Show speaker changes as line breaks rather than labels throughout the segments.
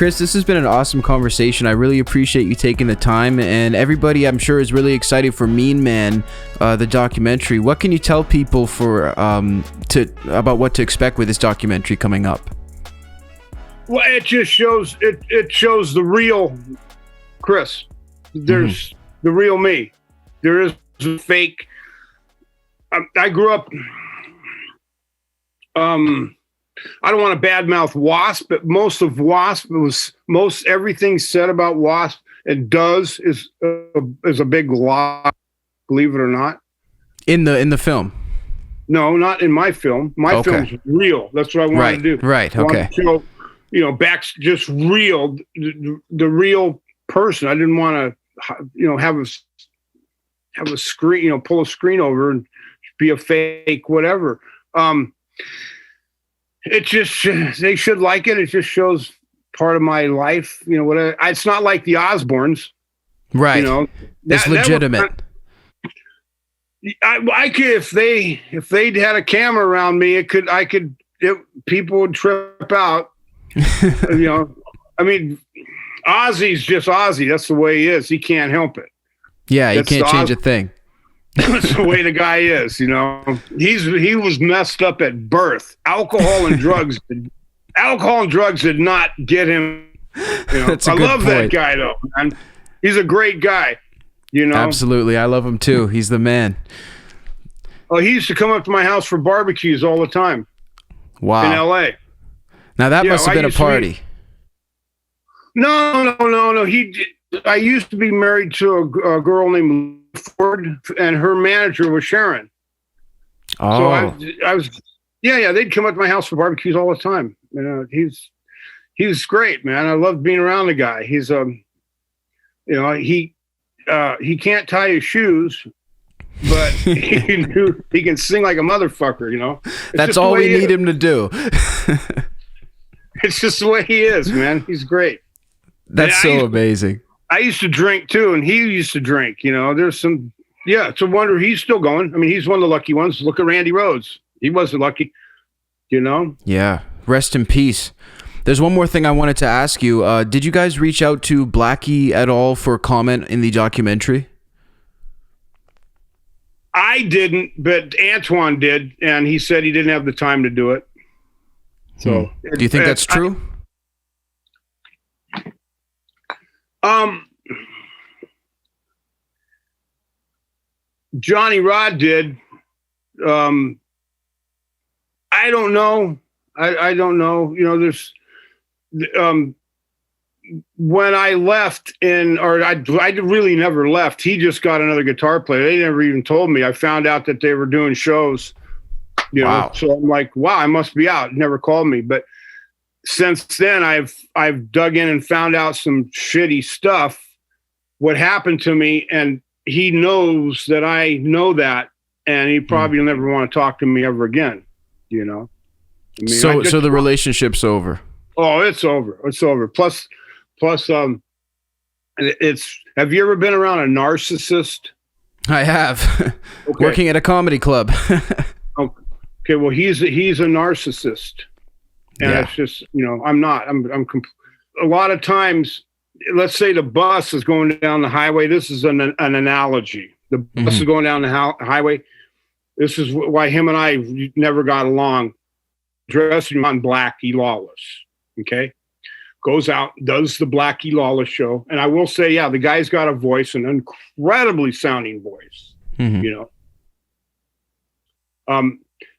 Chris, this has been an awesome conversation. I really appreciate you taking the time, and everybody, I'm sure, is really excited for Mean Man, the documentary. What can you tell people about what to expect with this documentary coming up?
Well, it just shows it shows the real Chris. There's the real me. There is a fake. I grew up. I don't want to badmouth W.A.S.P, but most of W.A.S.P. Everything said about W.A.S.P and does is a big lie. Believe it or not.
In the film.
No, not in my film. My film's real. That's what I want to do.
Right. Okay.
So, back just real, the real person. I didn't want to, have a screen, pull a screen over and be a fake whatever. It just, they should like it. It just shows part of my life. It's not like the Osbournes.
Right. It's legitimate.
I could, if they had a camera around me, people would trip out. I mean, Ozzy's just Ozzy. That's the way he is. He can't help it.
Yeah, you can't change a thing.
That's the way the guy is, He was messed up at birth. Alcohol and drugs did not get him.
That's a
I
good
love
point.
that guy though, man. He's a great guy.
Absolutely, I love him too. He's the man.
Oh, he used to come up to my house for barbecues all the time.
Wow.
In L.A.
Now that must have been a party.
No. I used to be married to a girl named Ford, and her manager was Sharon.
Oh.
So I was, they'd come up to my house for barbecues all the time. He's great, man. I love being around the guy. He's he can't tie his shoes, but he can sing like a motherfucker.
That's all we need him to do.
It's just the way he is, man. He's great.
That's so amazing.
I used to drink too, and he used to drink. There's some. Yeah, it's a wonder he's still going. I mean, he's one of the lucky ones. Look at Randy Rhoads. He wasn't lucky.
Yeah. Rest in peace. There's one more thing I wanted to ask you. Did you guys reach out to Blackie at all for comment in the documentary?
I didn't, but Antoine did, and he said he didn't have the time to do it. So,
do you think that's true?
Johnny Rod did. I don't know. I don't know. There's when I left I really never left. He just got another guitar player. They never even told me. I found out that they were doing shows.
Wow.
So I'm like, wow, I must be out. Never called me. But since then, I've dug in and found out some shitty stuff. What happened to me, and he knows that I know that, and he probably will never want to talk to me ever again. I mean,
so the relationship's over.
Oh, it's over. It's over. Plus, have you ever been around a narcissist?
I have.
Okay.
Working at a comedy club.
Okay. Well, he's a narcissist, and it's just, I'm not. I'm a lot of times. Let's say the bus is going down the highway. This is an analogy. The bus is going down the highway. This is why him and I never got along. Dressing on Blackie Lawless. Okay. Goes out, does the Blackie Lawless show. And I will say, the guy's got a voice, an incredibly sounding voice,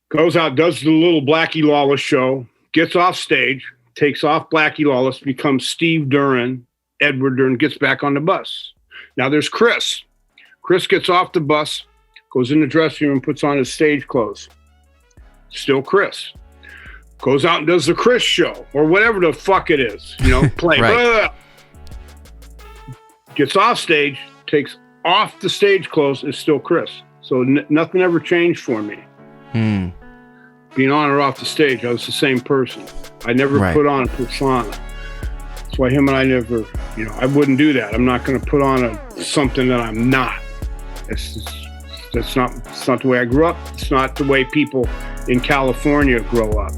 goes out, does the little Blackie Lawless show, gets off stage, takes off Blackie Lawless, becomes Steve Duran, Edward Duran, gets back on the bus. Now there's Chris. Chris gets off the bus, goes in the dressing room, puts on his stage clothes. Still Chris. Goes out and does the Chris show or whatever the fuck it is, play.
Right.
Gets off stage, takes off the stage clothes, is still Chris. So nothing ever changed for me. Being on or off the stage, I was the same person. I never put on a persona. That's why him and I never, I wouldn't do that. I'm not going to put on something that I'm not. It's not the way I grew up. It's not the way people in California grow up.